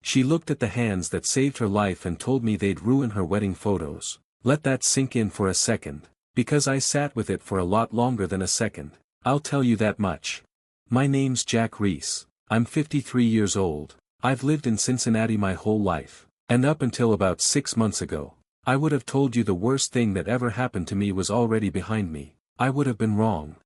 She looked at the hands that saved her life and told me they'd ruin her wedding photos. Let that sink in for a second, because I sat with it for a lot longer than a second. I'll tell you that much. My name's Jack Reese. I'm 53 years old. I've lived in Cincinnati my whole life, and up until about 6 months ago, I would have told you the worst thing that ever happened to me was already behind me. I would have been wrong.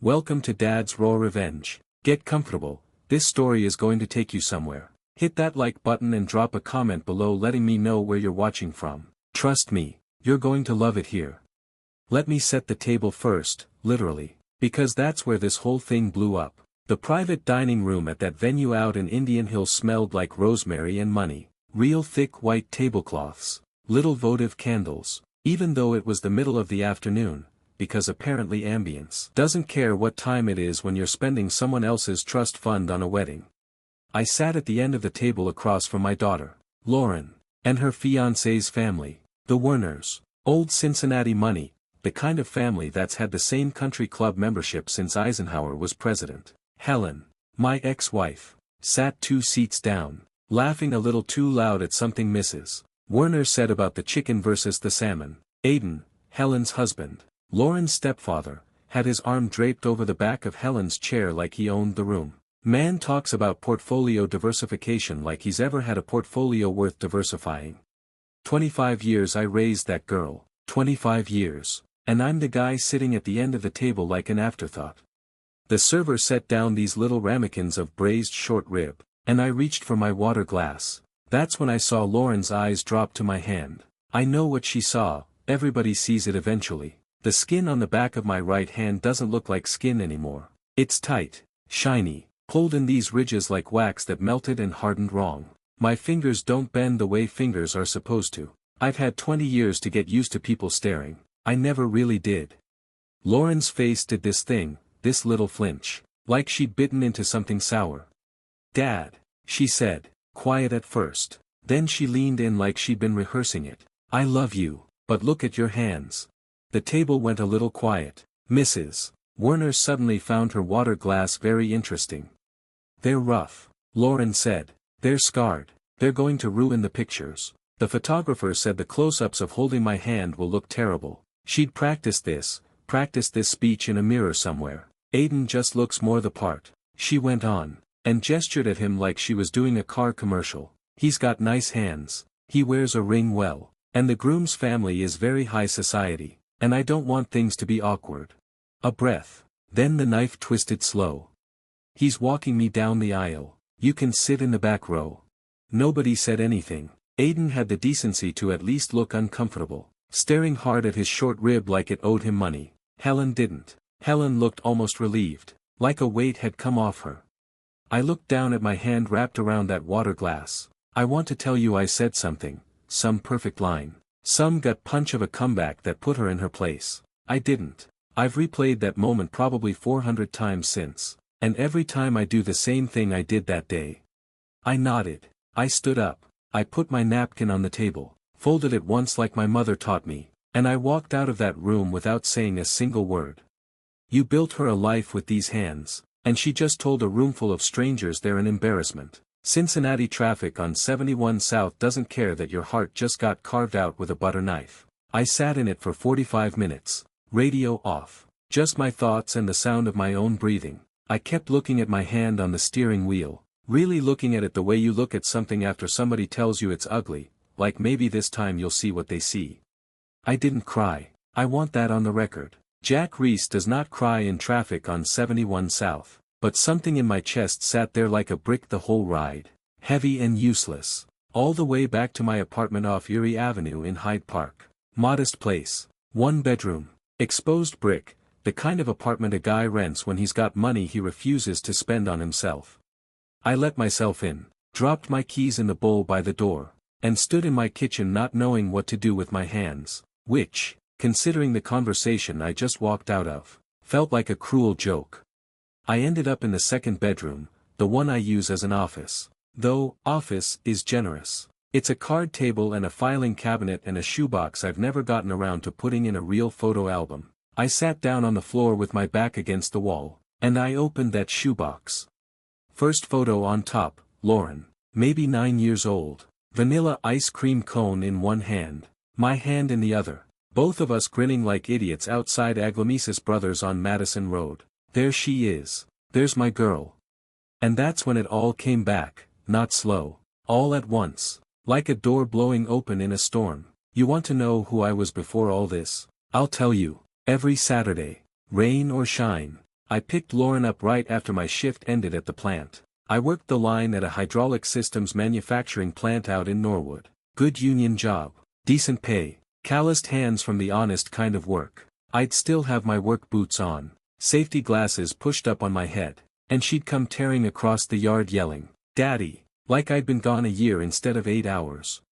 Welcome to Dad's Raw Revenge. Get comfortable, this story is going to take you somewhere. Hit that like button and drop a comment below letting me know where you're watching from. Trust me, you're going to love it here. Let me set the table first, literally, because that's where this whole thing blew up. The private dining room at that venue out in Indian Hill smelled like rosemary and money. Real thick white tablecloths, little votive candles, even though it was the middle of the afternoon, because apparently ambience doesn't care what time it is when you're spending someone else's trust fund on a wedding. I sat at the end of the table across from my daughter, Lauren, and her fiancé's family, the Werners, old Cincinnati money, the kind of family that's had the same country club membership since Eisenhower was president. Helen, my ex-wife, sat 2 seats down, laughing a little too loud at something Mrs. Werner said about the chicken versus the salmon. Aiden, Helen's husband, Lauren's stepfather, had his arm draped over the back of Helen's chair like he owned the room. Man talks about portfolio diversification like he's ever had a portfolio worth diversifying. 25 years I raised that girl, 25 years, and I'm the guy sitting at the end of the table like an afterthought. The server set down these little ramekins of braised short rib, and I reached for my water glass. That's when I saw Lauren's eyes drop to my hand. I know what she saw, everybody sees it eventually. The skin on the back of my right hand doesn't look like skin anymore. It's tight, shiny, pulled in these ridges like wax that melted and hardened wrong. My fingers don't bend the way fingers are supposed to. I've had 20 years to get used to people staring. I never really did. Lauren's face did this thing, this little flinch, like she'd bitten into something sour. Dad, she said, quiet at first. Then she leaned in like she'd been rehearsing it. I love you, but look at your hands. The table went a little quiet. Mrs. Werner suddenly found her water glass very interesting. They're rough, Lauren said. They're scarred. They're going to ruin the pictures. The photographer said the close-ups of holding my hand will look terrible. She'd practiced this speech in a mirror somewhere. Aiden just looks more the part, she went on, and gestured at him like she was doing a car commercial. He's got nice hands, he wears a ring well, and the groom's family is very high society, and I don't want things to be awkward. A breath, then the knife twisted slow. He's walking me down the aisle, you can sit in the back row. Nobody said anything. Aiden had the decency to at least look uncomfortable, staring hard at his short rib like it owed him money. Helen didn't. Helen looked almost relieved, like a weight had come off her. I looked down at my hand wrapped around that water glass. I want to tell you I said something, some perfect line, some gut punch of a comeback that put her in her place. I didn't. I've replayed that moment probably 400 times since, and every time I do the same thing I did that day. I nodded. I stood up. I put my napkin on the table, folded it once like my mother taught me, and I walked out of that room without saying a single word. You built her a life with these hands, and she just told a roomful of strangers they're an embarrassment. Cincinnati traffic on 71 South doesn't care that your heart just got carved out with a butter knife. I sat in it for 45 minutes, radio off, just my thoughts and the sound of my own breathing. I kept looking at my hand on the steering wheel, really looking at it the way you look at something after somebody tells you it's ugly, like maybe this time you'll see what they see. I didn't cry. I want that on the record. Jack Reese does not cry in traffic on 71 South, but something in my chest sat there like a brick the whole ride, heavy and useless, all the way back to my apartment off Erie Avenue in Hyde Park. Modest place, 1 bedroom, exposed brick, the kind of apartment a guy rents when he's got money he refuses to spend on himself. I let myself in, dropped my keys in the bowl by the door, and stood in my kitchen not knowing what to do with my hands, which, considering the conversation I just walked out of, felt like a cruel joke. I ended up in the 2nd bedroom, the one I use as an office. Though, office is generous. It's a card table and a filing cabinet and a shoebox I've never gotten around to putting in a real photo album. I sat down on the floor with my back against the wall, and I opened that shoebox. First photo on top, Lauren. maybe 9 years old. Vanilla ice cream cone in one hand, my hand in the other. Both of us grinning like idiots outside Aglamesis Brothers on Madison Road. There she is. There's my girl. And that's when it all came back, not slow. All at once. Like a door blowing open in a storm. You want to know who I was before all this? I'll tell you. Every Saturday, rain or shine, I picked Lauren up right after my shift ended at the plant. I worked the line at a hydraulic systems manufacturing plant out in Norwood. Good union job. Decent pay. Calloused hands from the honest kind of work. I'd still have my work boots on, safety glasses pushed up on my head, and she'd come tearing across the yard yelling, "Daddy," like I'd been gone a year instead of 8 hours.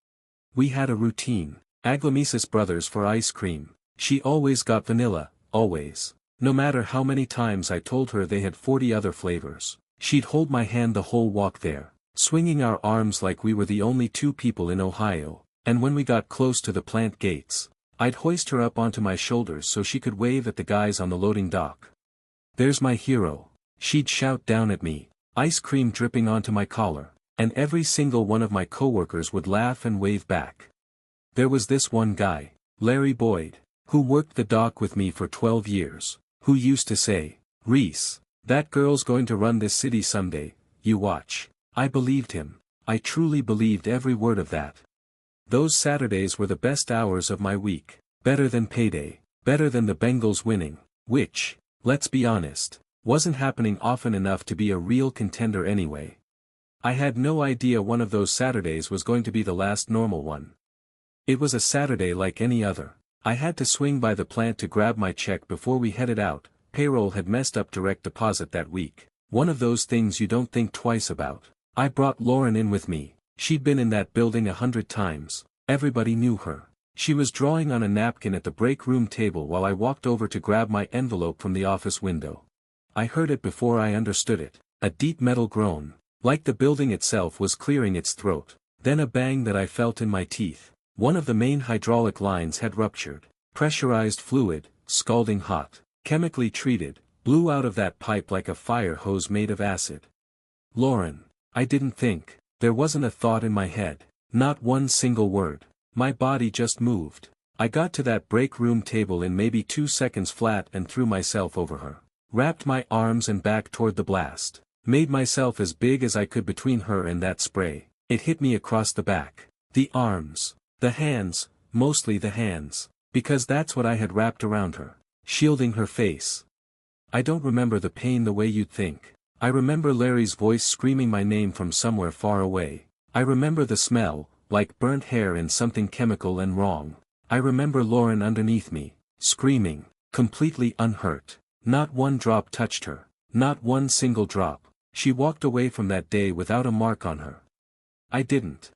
We had a routine. Aglamesis Brothers for ice cream. She always got vanilla, always. No matter how many times I told her they had 40 other flavors, she'd hold my hand the whole walk there, swinging our arms like we were the only 2 people in Ohio. And when we got close to the plant gates, I'd hoist her up onto my shoulders so she could wave at the guys on the loading dock. "There's my hero," she'd shout down at me, ice cream dripping onto my collar, and every single one of my coworkers would laugh and wave back. There was this one guy, Larry Boyd, who worked the dock with me for 12 years, who used to say, "Reese, that girl's going to run this city someday, you watch." I believed him. I truly believed every word of that. Those Saturdays were the best hours of my week, better than payday, better than the Bengals winning, which, let's be honest, wasn't happening often enough to be a real contender anyway. I had no idea one of those Saturdays was going to be the last normal one. It was a Saturday like any other. I had to swing by the plant to grab my check before we headed out. Payroll had messed up direct deposit that week. One of those things you don't think twice about. I brought Lauren in with me. She'd been in that building 100 times. Everybody knew her. She was drawing on a napkin at the break room table while I walked over to grab my envelope from the office window. I heard it before I understood it. A deep metal groan, like the building itself was clearing its throat. Then a bang that I felt in my teeth. One of the main hydraulic lines had ruptured. Pressurized fluid, scalding hot, chemically treated, blew out of that pipe like a fire hose made of acid. Lauren. I didn't think. There wasn't a thought in my head. Not one single word. My body just moved. I got to that break room table in maybe 2 seconds flat and threw myself over her. Wrapped my arms and back toward the blast. Made myself as big as I could between her and that spray. It hit me across the back. The arms. The hands. Mostly the hands. Because that's what I had wrapped around her. Shielding her face. I don't remember the pain the way you'd think. I remember Larry's voice screaming my name from somewhere far away. I remember the smell, like burnt hair and something chemical and wrong. I remember Lauren underneath me, screaming, completely unhurt. Not one drop touched her. Not one single drop. She walked away from that day without a mark on her. I didn't.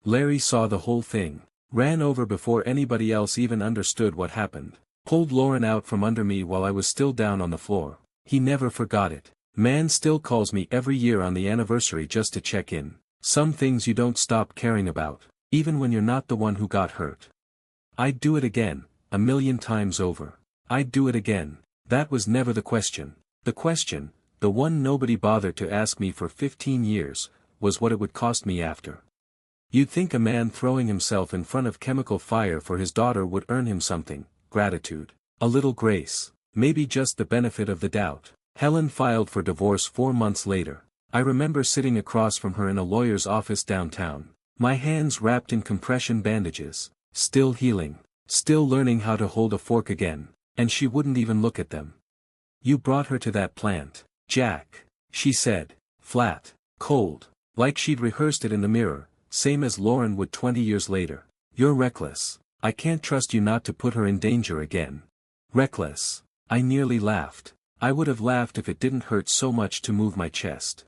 Larry saw the whole thing. Ran over before anybody else even understood what happened. Pulled Lauren out from under me while I was still down on the floor. He never forgot it. Man still calls me every year on the anniversary just to check in. Some things you don't stop caring about, even when you're not the one who got hurt. I'd do it again, 1,000,000 times over. I'd do it again. That was never the question. The question, the one nobody bothered to ask me for 15 years, was what it would cost me after. You'd think a man throwing himself in front of chemical fire for his daughter would earn him something, gratitude, a little grace, maybe just the benefit of the doubt. Helen filed for divorce 4 months later. I remember sitting across from her in a lawyer's office downtown, my hands wrapped in compression bandages, still healing, still learning how to hold a fork again, and she wouldn't even look at them. "You brought her to that plant, Jack," she said, flat, cold, like she'd rehearsed it in the mirror, same as Lauren would 20 years later. "You're reckless. I can't trust you not to put her in danger again." Reckless. I nearly laughed. I would have laughed if it didn't hurt so much to move my chest.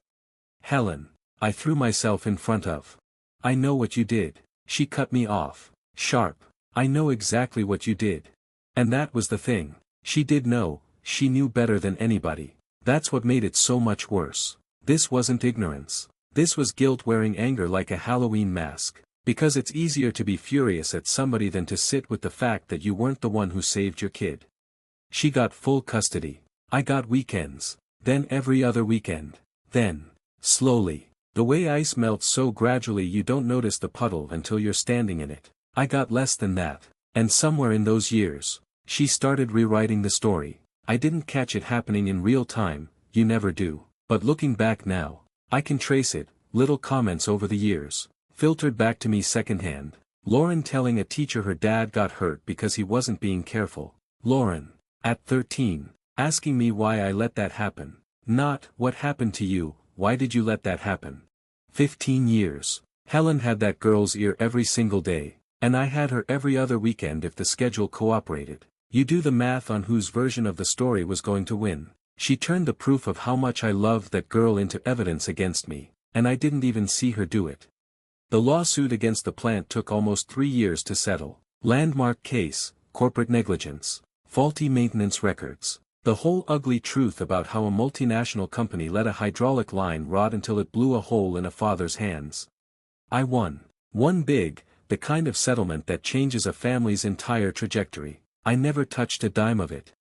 "Helen," I threw myself in front of. "I know what you did." She cut me off. Sharp. "I know exactly what you did." And that was the thing. She did know, she knew better than anybody. That's what made it so much worse. This wasn't ignorance. This was guilt wearing anger like a Halloween mask. Because it's easier to be furious at somebody than to sit with the fact that you weren't the one who saved your kid. She got full custody. I got weekends, then every other weekend, then, slowly, The way ice melts so gradually you don't notice the puddle until you're standing in it. I got less than that. And somewhere in those years, she started rewriting the story. I didn't catch it happening in real time, you never do. But looking back now, I can trace it, little comments over the years, filtered back to me secondhand. Lauren telling a teacher her dad got hurt because he wasn't being careful. Lauren, at 13, asking me why I let that happen. Not, what happened to you, why did you let that happen? 15 years. Helen had that girl's ear every single day, and I had her every other weekend if the schedule cooperated. You do the math on whose version of the story was going to win. She turned the proof of how much I loved that girl into evidence against me, and I didn't even see her do it. The lawsuit against the plant took almost 3 years to settle. Landmark case, corporate negligence, faulty maintenance records. The whole ugly truth about how a multinational company let a hydraulic line rot until it blew a hole in a father's hands. I won. Won big, the kind of settlement that changes a family's entire trajectory. I never touched a dime of it.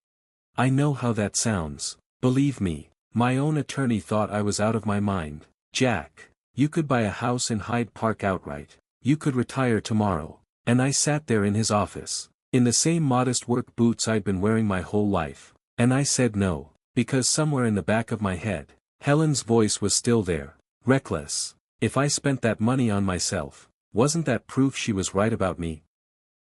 I know how that sounds. Believe me, my own attorney thought I was out of my mind. Jack, you could buy a house in Hyde Park outright. You could retire tomorrow. And I sat there in his office, in the same modest work boots I'd been wearing my whole life. And I said no, because somewhere in the back of my head, Helen's voice was still there. Reckless. If I spent that money on myself, wasn't that proof she was right about me?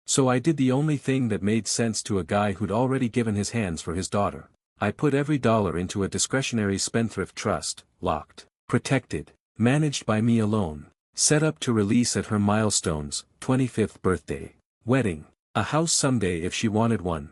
So I did the only thing that made sense to a guy who'd already given his hands for his daughter. I put every dollar into a discretionary spendthrift trust, locked, protected, managed by me alone, set up to release at her milestones, 25th birthday, wedding, a house someday if she wanted one.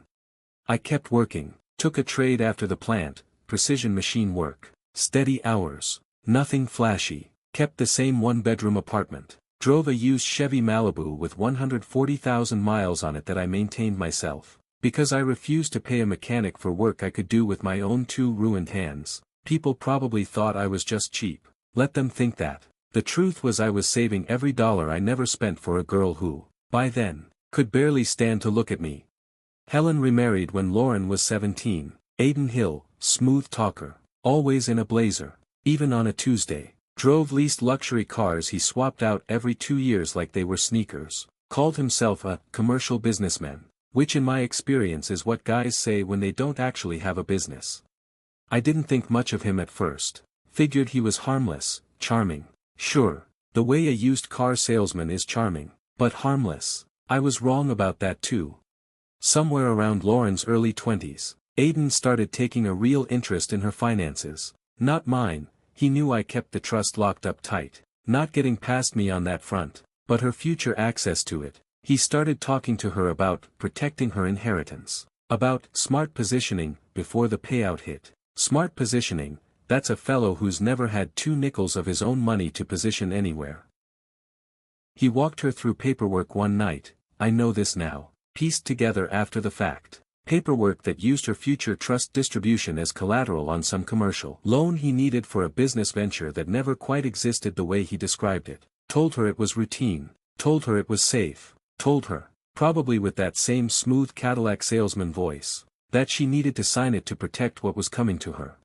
I kept working, took a trade after the plant, precision machine work, steady hours, nothing flashy, kept the same one-bedroom apartment, drove a used Chevy Malibu with 140,000 miles on it that I maintained myself, because I refused to pay a mechanic for work I could do with my own 2 ruined hands. People probably thought I was just cheap. Let them think that. The truth was I was saving every dollar I never spent for a girl who, by then, could barely stand to look at me. Helen remarried when Lauren was 17, Aiden Hill, smooth talker, always in a blazer, even on a Tuesday, drove leased luxury cars he swapped out every 2 years like they were sneakers, called himself a commercial businessman, which in my experience is what guys say when they don't actually have a business. I didn't think much of him at first, figured he was harmless, charming, sure, the way a used car salesman is charming, but harmless. I was wrong about that too. Somewhere around Lauren's early 20s, Aiden started taking a real interest in her finances. Not mine, he knew I kept the trust locked up tight, not getting past me on that front, but her future access to it. He started talking to her about protecting her inheritance, about smart positioning before the payout hit. Smart positioning, that's a fellow who's never had 2 nickels of his own money to position anywhere. He walked her through paperwork one night, I know this now, pieced together after the fact. Paperwork that used her future trust distribution as collateral on some commercial loan he needed for a business venture that never quite existed the way he described it. Told her it was routine, told her it was safe, told her, probably with that same smooth Cadillac salesman voice, that she needed to sign it to protect what was coming to her.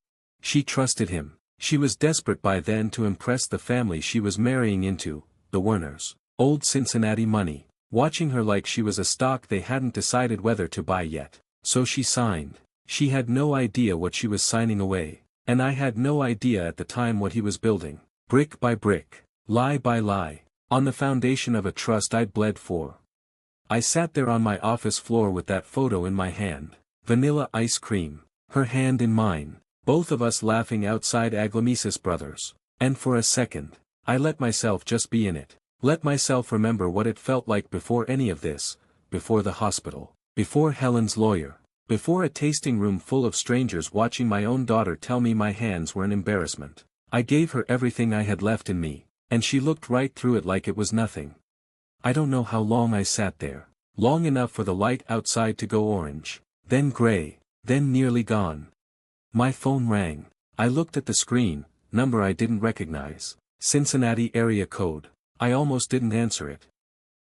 She trusted him. She was desperate by then to impress the family she was marrying into, the Werners, old Cincinnati money, watching her like she was a stock they hadn't decided whether to buy yet. So she signed. She had no idea what she was signing away, and I had no idea at the time what he was building, brick by brick, lie by lie, on the foundation of a trust I'd bled for. I sat there on my office floor with that photo in my hand, vanilla ice cream, her hand in mine, both of us laughing outside Aglamesis Brothers, and for a second, I let myself just be in it, let myself remember what it felt like before any of this, before the hospital. Before Helen's lawyer, before a tasting room full of strangers watching my own daughter tell me my hands were an embarrassment. I gave her everything I had left in me, and she looked right through it like it was nothing. I don't know how long I sat there, long enough for the light outside to go orange, then gray, then nearly gone. My phone rang. I looked at the screen, number I didn't recognize, Cincinnati area code. I almost didn't answer it.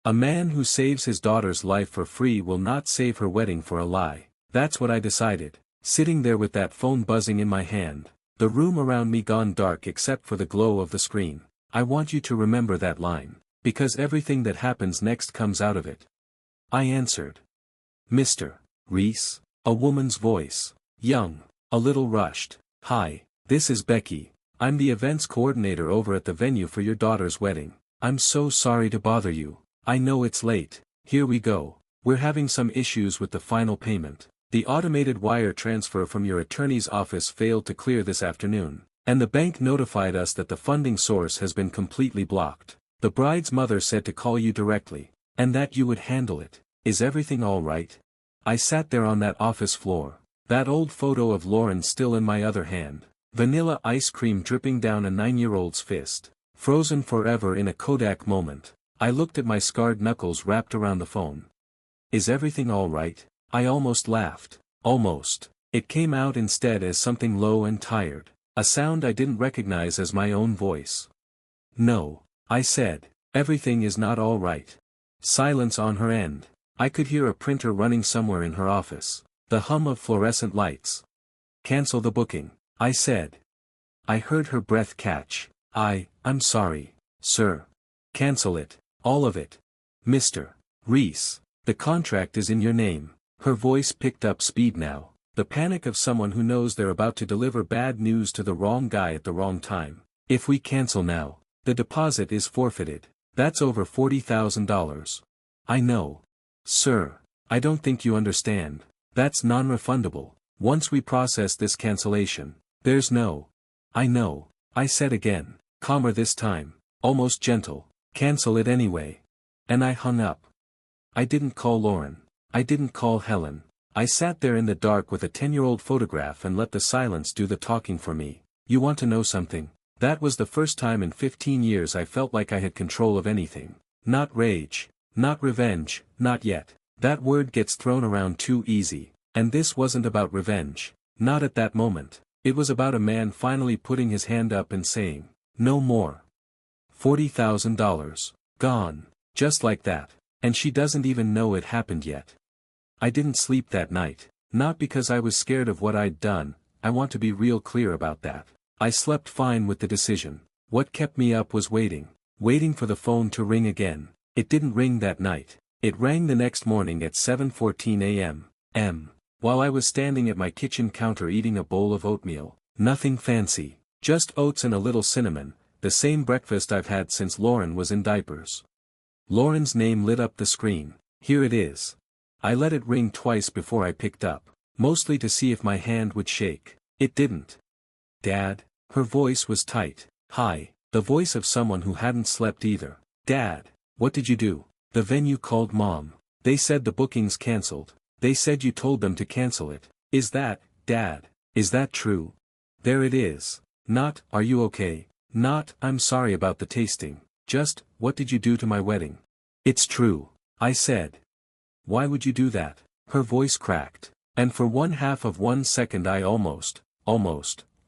A man who saves his daughter's life for free will not save her wedding for a lie. That's what I decided, sitting there with that phone buzzing in my hand, the room around me gone dark except for the glow of the screen. I want you to remember that line, because everything that happens next comes out of it. I answered. Mr. Reese? A woman's voice. Young. A little rushed. Hi, this is Becky. I'm the events coordinator over at the venue for your daughter's wedding. I'm so sorry to bother you. I know it's late. Here we go. We're having some issues with the final payment. The automated wire transfer from your attorney's office failed to clear this afternoon, and the bank notified us that the funding source has been completely blocked. The bride's mother said to call you directly, and that you would handle it. Is everything all right? I sat there on that office floor, that old photo of Lauren still in my other hand, vanilla ice cream dripping down a 9-year-old's fist, frozen forever in a Kodak moment. I looked at my scarred knuckles wrapped around the phone. Is everything all right? I almost laughed. Almost. It came out instead as something low and tired, a sound I didn't recognize as my own voice. No, I said, everything is not all right. Silence on her end. I could hear a printer running somewhere in her office, the hum of fluorescent lights. Cancel the booking, I said. I heard her breath catch. I'm sorry, sir. Cancel it, all of it. Mr. Reese, the contract is in your name. Her voice picked up speed now, the panic of someone who knows they're about to deliver bad news to the wrong guy at the wrong time. If we cancel now, the deposit is forfeited. That's over $40,000. I know. Sir, I don't think you understand. That's non-refundable. Once we process this cancellation, there's no. I know, I said again, calmer this time, almost gentle. Cancel it anyway. And I hung up. I didn't call Lauren. I didn't call Helen. I sat there in the dark with a 10-year-old photograph and let the silence do the talking for me. You want to know something? That was the first time in 15 years I felt like I had control of anything. Not rage. Not revenge. Not yet. That word gets thrown around too easy. And this wasn't about revenge. Not at that moment. It was about a man finally putting his hand up and saying, no more. $40,000. Gone. Just like that. And she doesn't even know it happened yet. I didn't sleep that night, not because I was scared of what I'd done. I want to be real clear about that. I slept fine with the decision. What kept me up was waiting for the phone to ring again. It didn't ring that night. It rang the next morning at 7:14 a.m. While I was standing at my kitchen counter eating a bowl of oatmeal. Nothing fancy, just oats and a little cinnamon, the same breakfast I've had since Lauren was in diapers. Lauren's name lit up the screen. Here it is. I let it ring twice before I picked up, mostly to see if my hand would shake. It didn't. Dad? Her voice was tight. Hi, the voice of someone who hadn't slept either. Dad, what did you do? The venue called Mom. They said the booking's cancelled. They said you told them to cancel it. Is that, Dad? Is that true? There it is. Not, are you okay? Not, I'm sorry about the tasting. Just, what did you do to my wedding? It's true, I said. Why would you do that? Her voice cracked. And for 1/2 second I almost,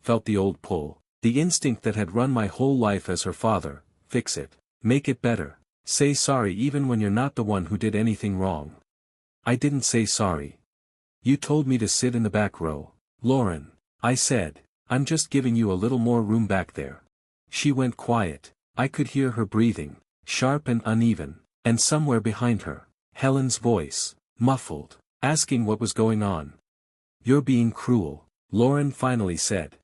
felt the old pull. The instinct that had run my whole life as her father. Fix it. Make it better. Say sorry even when you're not the one who did anything wrong. I didn't say sorry. You told me to sit in the back row. Lauren, I said, I'm just giving you a little more room back there. She went quiet. I could hear her breathing, sharp and uneven, and somewhere behind her, Helen's voice, muffled, asking what was going on. You're being cruel, Lauren finally said.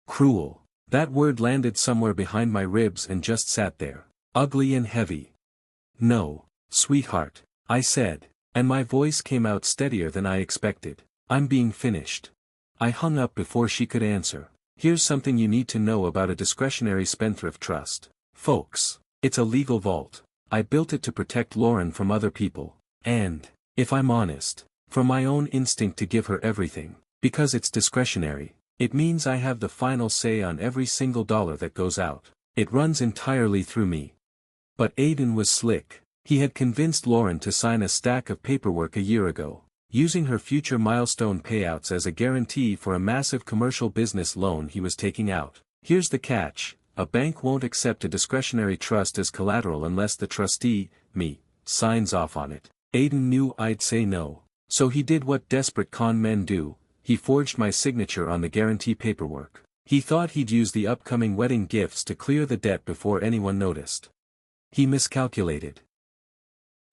Cruel. That word landed somewhere behind my ribs and just sat there, ugly and heavy. No, sweetheart, I said, and my voice came out steadier than I expected. I'm being finished. I hung up before she could answer. Here's something you need to know about a discretionary spendthrift trust. Folks, it's a legal vault. I built it to protect Lauren from other people, and, if I'm honest, from my own instinct to give her everything, because it's discretionary. It means I have the final say on every single dollar that goes out. It runs entirely through me. But Aiden was slick. He had convinced Lauren to sign a stack of paperwork a year ago, using her future milestone payouts as a guarantee for a massive commercial business loan he was taking out. Here's the catch. A bank won't accept a discretionary trust as collateral unless the trustee, me, signs off on it. Aiden knew I'd say no, so he did what desperate con men do. He forged my signature on the guarantee paperwork. He thought he'd use the upcoming wedding gifts to clear the debt before anyone noticed. He miscalculated.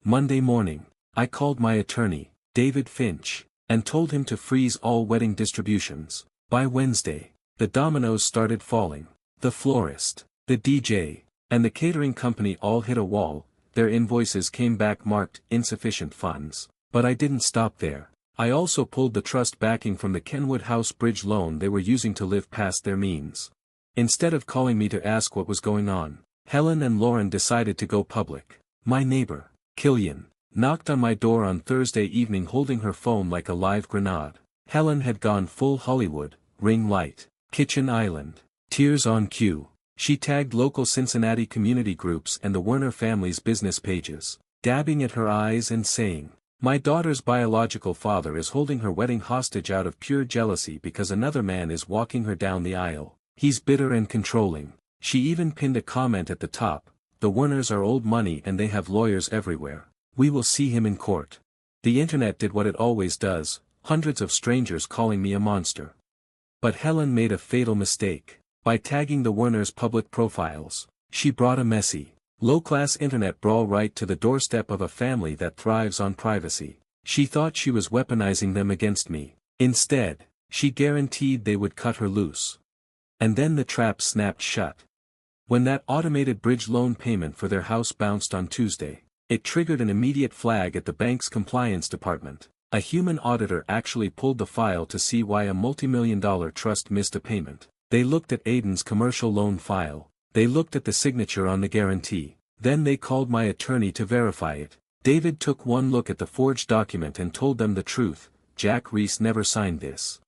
Monday morning, I called my attorney, David Finch, and told him to freeze all wedding distributions. By Wednesday, the dominoes started falling. The florist, the DJ, and the catering company all hit a wall. Their invoices came back marked insufficient funds. But I didn't stop there. I also pulled the trust backing from the Kenwood House bridge loan they were using to live past their means. Instead of calling me to ask what was going on, Helen and Lauren decided to go public. My neighbor, Killian, knocked on my door on Thursday evening holding her phone like a live grenade. Helen had gone full Hollywood, ring light, kitchen island, tears on cue. She tagged local Cincinnati community groups and the Werner family's business pages, dabbing at her eyes and saying, "My daughter's biological father is holding her wedding hostage out of pure jealousy because another man is walking her down the aisle. He's bitter and controlling." She even pinned a comment at the top, "The Werners are old money and they have lawyers everywhere. We will see him in court." The internet did what it always does, hundreds of strangers calling me a monster. But Helen made a fatal mistake. By tagging the Werners' public profiles, she brought a messy, low-class internet brawl right to the doorstep of a family that thrives on privacy. She thought she was weaponizing them against me. Instead, she guaranteed they would cut her loose. And then the trap snapped shut. When that automated bridge loan payment for their house bounced on Tuesday, it triggered an immediate flag at the bank's compliance department. A human auditor actually pulled the file to see why a multi-million-dollar trust missed a payment. They looked at Aiden's commercial loan file. They looked at the signature on the guarantee. Then they called my attorney to verify it. David took one look at the forged document and told them the truth. Jack Reese never signed this.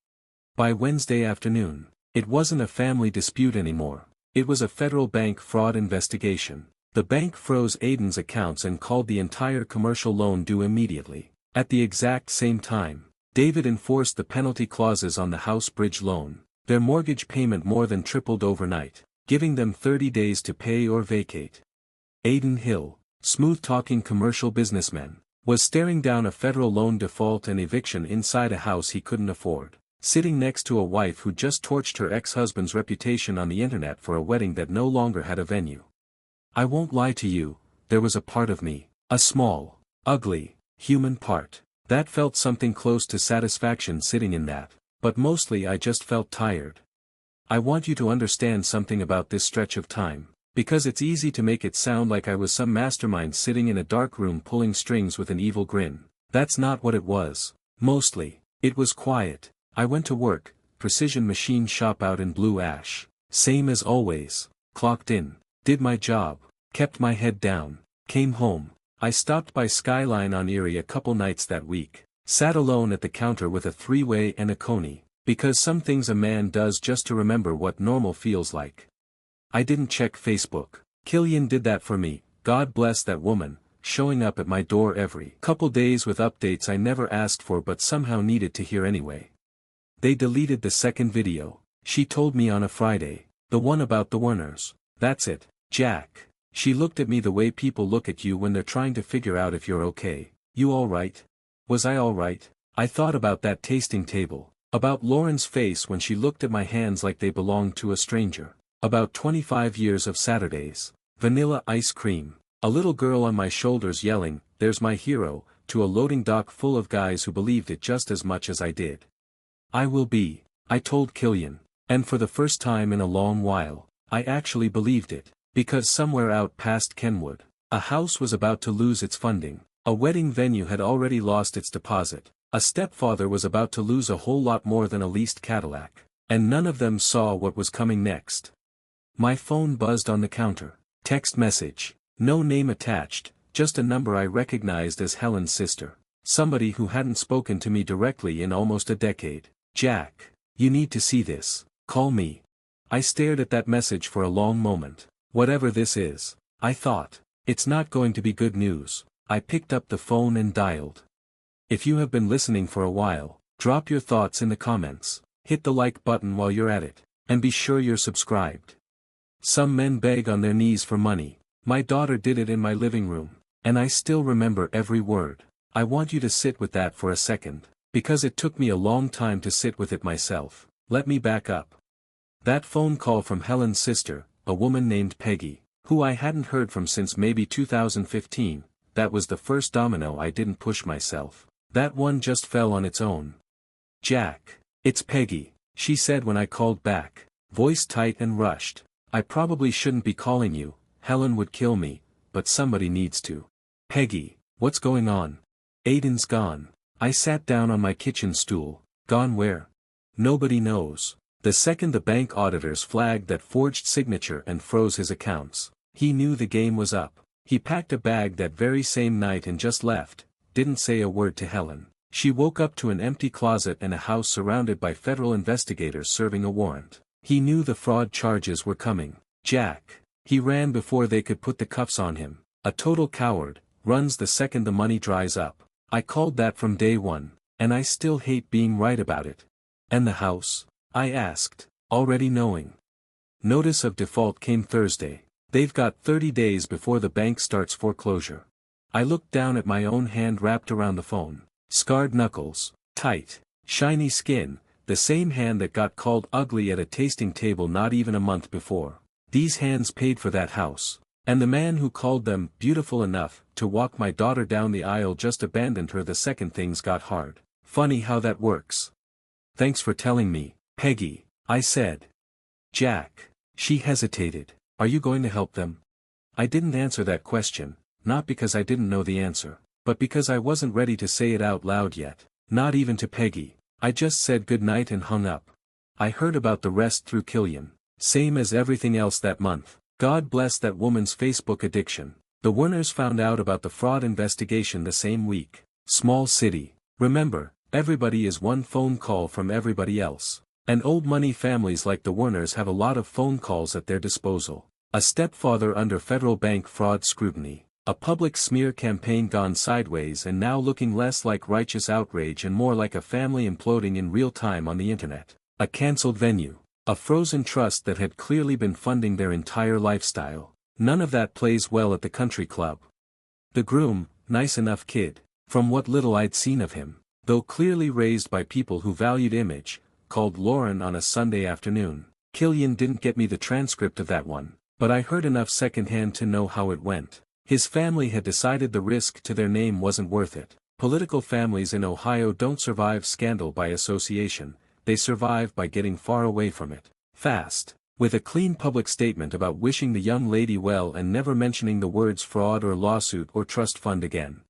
By Wednesday afternoon, it wasn't a family dispute anymore. It was a federal bank fraud investigation. The bank froze Aiden's accounts and called the entire commercial loan due immediately. At the exact same time, David enforced the penalty clauses on the house bridge loan. Their mortgage payment more than tripled overnight, giving them 30 days to pay or vacate. Aiden Hill, smooth-talking commercial businessman, was staring down a federal loan default and eviction inside a house he couldn't afford, sitting next to a wife who just torched her ex-husband's reputation on the internet for a wedding that no longer had a venue. I won't lie to you, there was a part of me, a small, ugly, human part, that felt something close to satisfaction sitting in that. But mostly I just felt tired. I want you to understand something about this stretch of time, because it's easy to make it sound like I was some mastermind sitting in a dark room pulling strings with an evil grin. That's not what it was. Mostly, it was quiet. I went to work, precision machine shop out in Blue Ash. Same as always, clocked in, did my job, kept my head down, came home. I stopped by Skyline on Erie a couple nights that week. Sat alone at the counter with a three-way and a coney, because some things a man does just to remember what normal feels like. I didn't check Facebook. Killian did that for me, God bless that woman, showing up at my door every couple days with updates I never asked for but somehow needed to hear anyway. They deleted the second video, she told me on a Friday, the one about the Werners. That's it, Jack. She looked at me the way people look at you when they're trying to figure out if you're okay. You alright? Was I alright? I thought about that tasting table, about Lauren's face when she looked at my hands like they belonged to a stranger, about 25 years of Saturdays, vanilla ice cream, a little girl on my shoulders yelling, "There's my hero," to a loading dock full of guys who believed it just as much as I did. I will be, I told Killian, and for the first time in a long while, I actually believed it, because somewhere out past Kenwood, a house was about to lose its funding. A wedding venue had already lost its deposit, a stepfather was about to lose a whole lot more than a leased Cadillac, and none of them saw what was coming next. My phone buzzed on the counter. Text message. No name attached, just a number I recognized as Helen's sister. Somebody who hadn't spoken to me directly in almost a decade. "Jack, you need to see this. Call me." I stared at that message for a long moment. Whatever this is, I thought, it's not going to be good news. I picked up the phone and dialed. If you have been listening for a while, drop your thoughts in the comments, hit the like button while you're at it, and be sure you're subscribed. Some men beg on their knees for money. My daughter did it in my living room, and I still remember every word. I want you to sit with that for a second, because it took me a long time to sit with it myself. Let me back up. That phone call from Helen's sister, a woman named Peggy, who I hadn't heard from since maybe 2015, that was the first domino I didn't push myself. That one just fell on its own. "Jack, it's Peggy," she said when I called back, voice tight and rushed. "I probably shouldn't be calling you, Helen would kill me, but somebody needs to." "Peggy, what's going on?" "Aiden's gone." I sat down on my kitchen stool. "Gone where?" "Nobody knows." The second the bank auditors flagged that forged signature and froze his accounts, he knew the game was up. He packed a bag that very same night and just left, didn't say a word to Helen. She woke up to an empty closet and a house surrounded by federal investigators serving a warrant. He knew the fraud charges were coming. Jack. He ran before they could put the cuffs on him. A total coward, runs the second the money dries up. I called that from day one, and I still hate being right about it. "And the house?" I asked, already knowing. Notice of default came Thursday. They've got 30 days before the bank starts foreclosure. I looked down at my own hand wrapped around the phone. Scarred knuckles, tight, shiny skin, the same hand that got called ugly at a tasting table not even a month before. These hands paid for that house. And the man who called them beautiful enough to walk my daughter down the aisle just abandoned her the second things got hard. Funny how that works. "Thanks for telling me, Peggy," I said. "Jack." She hesitated. "Are you going to help them?" I didn't answer that question, not because I didn't know the answer, but because I wasn't ready to say it out loud yet, not even to Peggy. I just said good night and hung up. I heard about the rest through Killian, same as everything else that month. God bless that woman's Facebook addiction. The Werners found out about the fraud investigation the same week. Small city. Remember, everybody is one phone call from everybody else. And old money families like the Werners have a lot of phone calls at their disposal. A stepfather under federal bank fraud scrutiny. A public smear campaign gone sideways and now looking less like righteous outrage and more like a family imploding in real time on the internet. A cancelled venue. A frozen trust that had clearly been funding their entire lifestyle. None of that plays well at the country club. The groom, nice enough kid, from what little I'd seen of him, though clearly raised by people who valued image, called Lauren on a Sunday afternoon. Killian didn't get me the transcript of that one, but I heard enough secondhand to know how it went. His family had decided the risk to their name wasn't worth it. Political families in Ohio don't survive scandal by association, they survive by getting far away from it. Fast. With a clean public statement about wishing the young lady well and never mentioning the words fraud or lawsuit or trust fund again.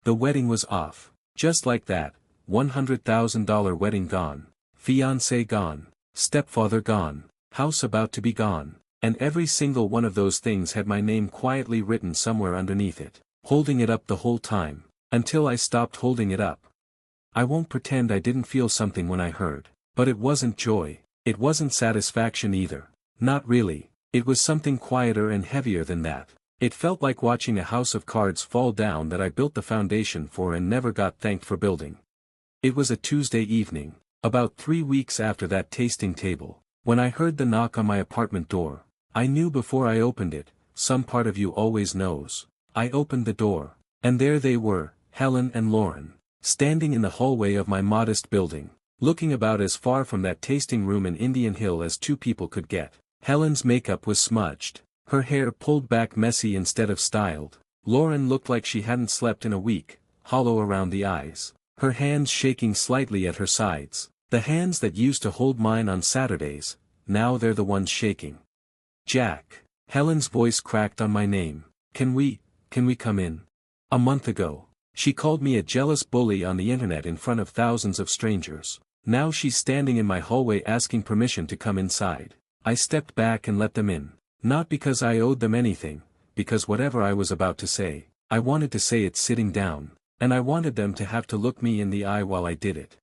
The wedding was off. Just like that, $100,000 wedding gone. Fiancé gone, stepfather gone, house about to be gone, and every single one of those things had my name quietly written somewhere underneath it, holding it up the whole time, until I stopped holding it up. I won't pretend I didn't feel something when I heard, but it wasn't joy, it wasn't satisfaction either, not really, it was something quieter and heavier than that. It felt like watching a house of cards fall down that I built the foundation for and never got thanked for building. It was a Tuesday evening. About 3 weeks after that tasting table, when I heard the knock on my apartment door, I knew before I opened it, some part of you always knows. I opened the door, and there they were, Helen and Lauren, standing in the hallway of my modest building, looking about as far from that tasting room in Indian Hill as two people could get. Helen's makeup was smudged, her hair pulled back messy instead of styled. Lauren looked like she hadn't slept in a week, hollow around the eyes. Her hands shaking slightly at her sides, the hands that used to hold mine on Saturdays, now they're the ones shaking. "Jack." Helen's voice cracked on my name. Can we come in?" A month ago, she called me a jealous bully on the internet in front of thousands of strangers. Now she's standing in my hallway asking permission to come inside. I stepped back and let them in, not because I owed them anything, because whatever I was about to say, I wanted to say it sitting down. And I wanted them to have to look me in the eye while I did it.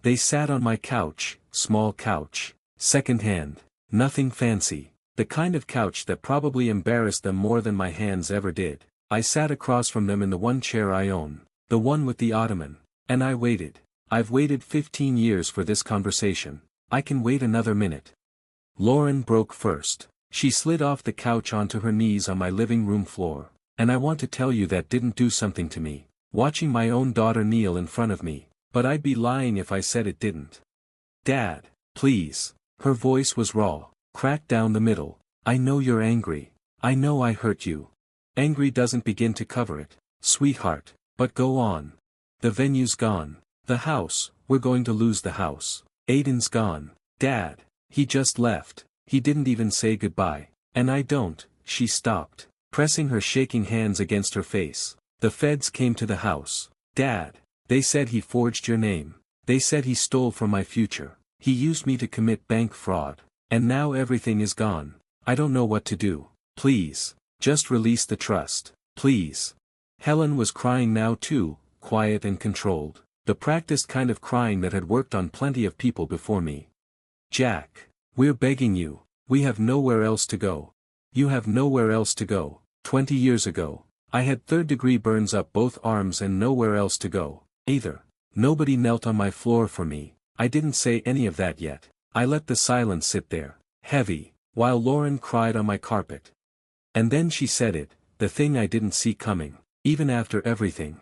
They sat on my couch, small couch, second-hand, nothing fancy, the kind of couch that probably embarrassed them more than my hands ever did. I sat across from them in the one chair I own, the one with the ottoman, and I waited. I've waited 15 years for this conversation. I can wait another minute. Lauren broke first. She slid off the couch onto her knees on my living room floor, and I want to tell you that didn't do something to me. Watching my own daughter kneel in front of me, but I'd be lying if I said it didn't. "Dad, please." Her voice was raw, cracked down the middle. I know you're angry. I know I hurt you. Angry doesn't begin to cover it, sweetheart, but go on. The venue's gone. The house, we're going to lose the house. Aiden's gone. Dad, he just left. He didn't even say goodbye. And I don't. She stopped, pressing her shaking hands against her face. The feds came to the house. Dad, they said he forged your name. They said he stole from my future. He used me to commit bank fraud. And now everything is gone. I don't know what to do. Please, just release the trust. Please. Helen was crying now too, quiet and controlled. The practiced kind of crying that had worked on plenty of people before me. Jack, we're begging you. We have nowhere else to go. You have nowhere else to go. 20 years ago, I had third-degree burns up both arms and nowhere else to go, either. Nobody knelt on my floor for me. I didn't say any of that yet. I let the silence sit there, heavy, while Lauren cried on my carpet. And then she said it, the thing I didn't see coming, even after everything.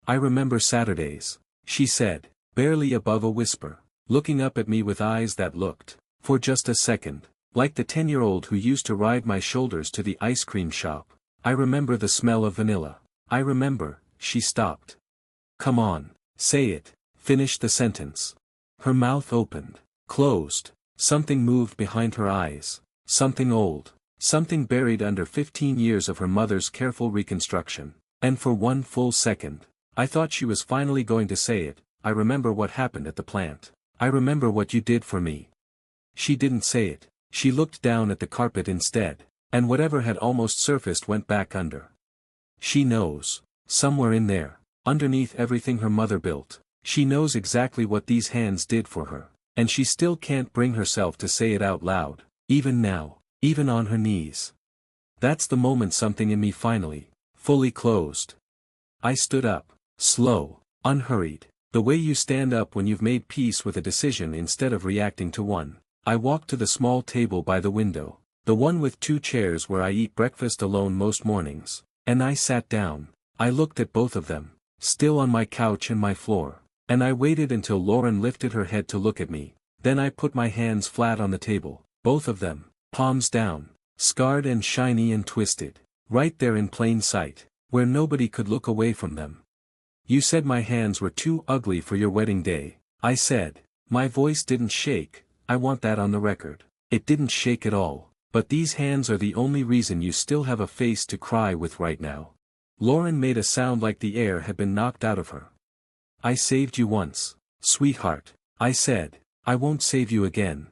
I remember Saturdays, she said, barely above a whisper, looking up at me with eyes that looked, for just a second, like the 10-year-old who used to ride my shoulders to the ice cream shop. I remember the smell of vanilla. I remember, she stopped. Come on, say it, finish the sentence. Her mouth opened, closed, something moved behind her eyes, something old, something buried under 15 years of her mother's careful reconstruction, and for one full second, I thought she was finally going to say it. I remember what happened at the plant. I remember what you did for me. She didn't say it. She looked down at the carpet instead, and whatever had almost surfaced went back under. She knows, somewhere in there, underneath everything her mother built, she knows exactly what these hands did for her, and she still can't bring herself to say it out loud, even now, even on her knees. That's the moment something in me finally, fully closed. I stood up, slow, unhurried, the way you stand up when you've made peace with a decision instead of reacting to one. I walked to the small table by the window, the one with 2 chairs where I eat breakfast alone most mornings, and I sat down. I looked at both of them, still on my couch and my floor, and I waited until Lauren lifted her head to look at me. Then I put my hands flat on the table, both of them, palms down, scarred and shiny and twisted, right there in plain sight, where nobody could look away from them. You said my hands were too ugly for your wedding day, I said. My voice didn't shake. I want that on the record. It didn't shake at all, but these hands are the only reason you still have a face to cry with right now. Lauren made a sound like the air had been knocked out of her. I saved you once, sweetheart, I said. I won't save you again.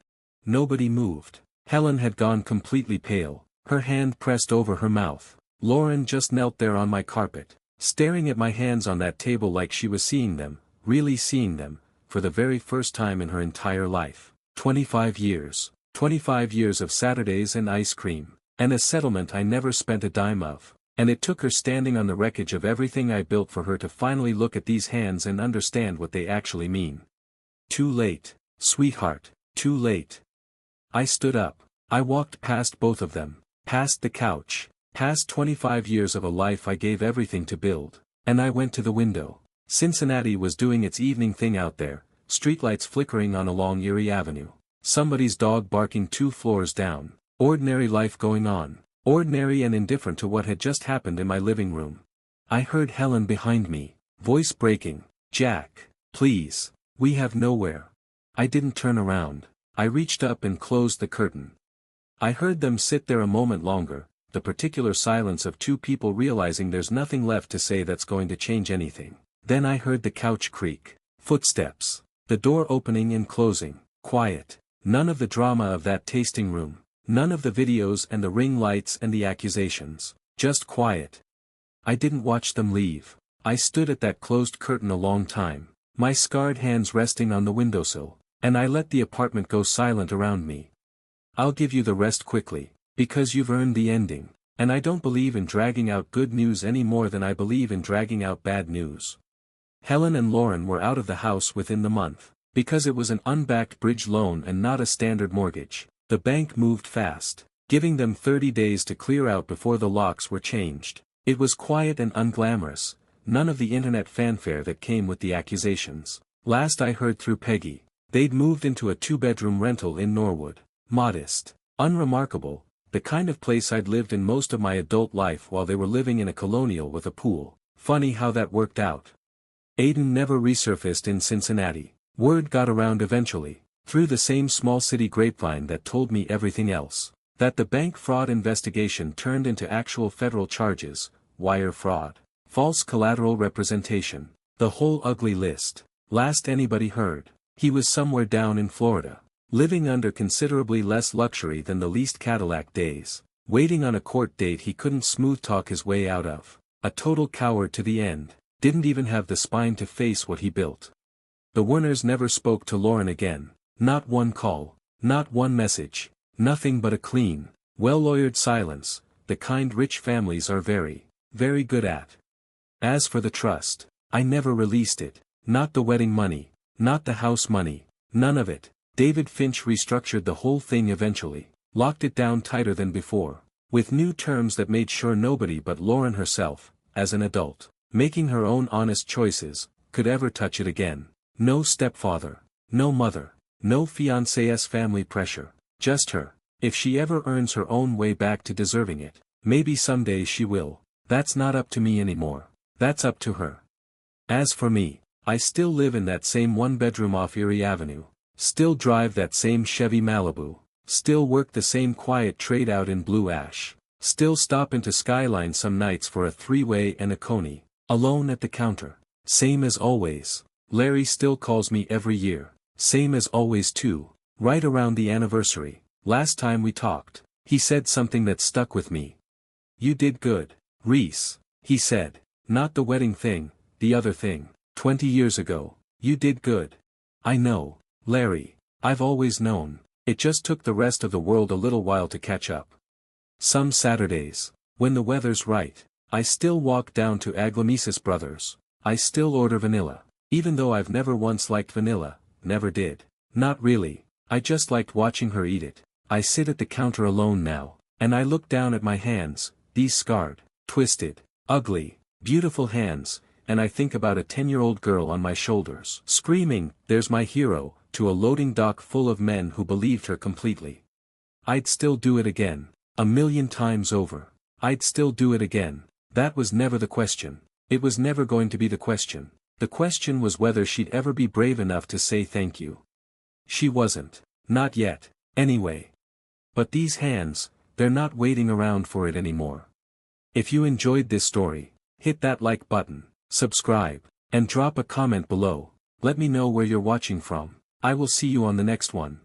Nobody moved. Helen had gone completely pale, her hand pressed over her mouth. Lauren just knelt there on my carpet, staring at my hands on that table like she was seeing them, really seeing them, for the very first time in her entire life. 25 years. 25 years of Saturdays and ice cream, and a settlement I never spent a dime of, and it took her standing on the wreckage of everything I built for her to finally look at these hands and understand what they actually mean. Too late, sweetheart, too late. I stood up. I walked past both of them, past the couch, past 25 years of a life I gave everything to build, and I went to the window. Cincinnati was doing its evening thing out there. Streetlights flickering on along Erie Avenue. Somebody's dog barking 2 floors down. Ordinary life going on. Ordinary and indifferent to what had just happened in my living room. I heard Helen behind me, voice breaking. Jack, please, we have nowhere. I didn't turn around. I reached up and closed the curtain. I heard them sit there a moment longer, the particular silence of 2 people realizing there's nothing left to say that's going to change anything. Then I heard the couch creak. Footsteps. The door opening and closing, quiet, none of the drama of that tasting room, none of the videos and the ring lights and the accusations, just quiet. I didn't watch them leave. I stood at that closed curtain a long time, my scarred hands resting on the windowsill, and I let the apartment go silent around me. I'll give you the rest quickly, because you've earned the ending, and I don't believe in dragging out good news any more than I believe in dragging out bad news. Helen and Lauren were out of the house within the month, because it was an unbacked bridge loan and not a standard mortgage. The bank moved fast, giving them 30 days to clear out before the locks were changed. It was quiet and unglamorous, none of the internet fanfare that came with the accusations. Last I heard through Peggy, They'd moved into a 2-bedroom rental in Norwood. Modest. Unremarkable, the kind of place I'd lived in most of my adult life while they were living in a colonial with a pool. Funny how that worked out. Aiden never resurfaced in Cincinnati. Word got around eventually, through the same small city grapevine that told me everything else, that the bank fraud investigation turned into actual federal charges, wire fraud, false collateral representation, the whole ugly list. Last anybody heard, he was somewhere down in Florida, living under considerably less luxury than the leased Cadillac days, waiting on a court date he couldn't smooth-talk his way out of, a total coward to the end, didn't even have the spine to face what he built. The Werners never spoke to Lauren again, not one call, not one message, nothing but a clean, well-lawyered silence, the kind rich families are very, very good at. As for the trust, I never released it, not the wedding money, not the house money, none of it. David Finch restructured the whole thing eventually, locked it down tighter than before, with new terms that made sure nobody but Lauren herself, as an adult, making her own honest choices, could ever touch it again. No stepfather, no mother, no fiancé's family pressure, just her. If she ever earns her own way back to deserving it, maybe someday she will, that's not up to me anymore, that's up to her. As for me, I still live in that same 1-bedroom off Erie Avenue, still drive that same Chevy Malibu, still work the same quiet trade out in Blue Ash, still stop into Skyline some nights for a 3-way and a coney, alone at the counter, same as always. Larry still calls me every year, same as always too, right around the anniversary. Last time we talked, he said something that stuck with me. You did good, Reese, he said, not the wedding thing, the other thing, 20 years ago, you did good. I know, Larry, I've always known, it just took the rest of the world a little while to catch up. Some Saturdays, when the weather's right, I still walk down to Aglamesis Brothers, I still order vanilla. Even though I've never once liked vanilla, never did. Not really, I just liked watching her eat it. I sit at the counter alone now, and I look down at my hands, these scarred, twisted, ugly, beautiful hands, and I think about a 10-year-old girl on my shoulders, screaming, "There's my hero," to a loading dock full of men who believed her completely. I'd still do it again, 1,000,000 times over. I'd still do it again. That was never the question. It was never going to be the question. The question was whether she'd ever be brave enough to say thank you. She wasn't. Not yet, anyway. But these hands, they're not waiting around for it anymore. If you enjoyed this story, hit that like button, subscribe, and drop a comment below. Let me know where you're watching from. I will see you on the next one.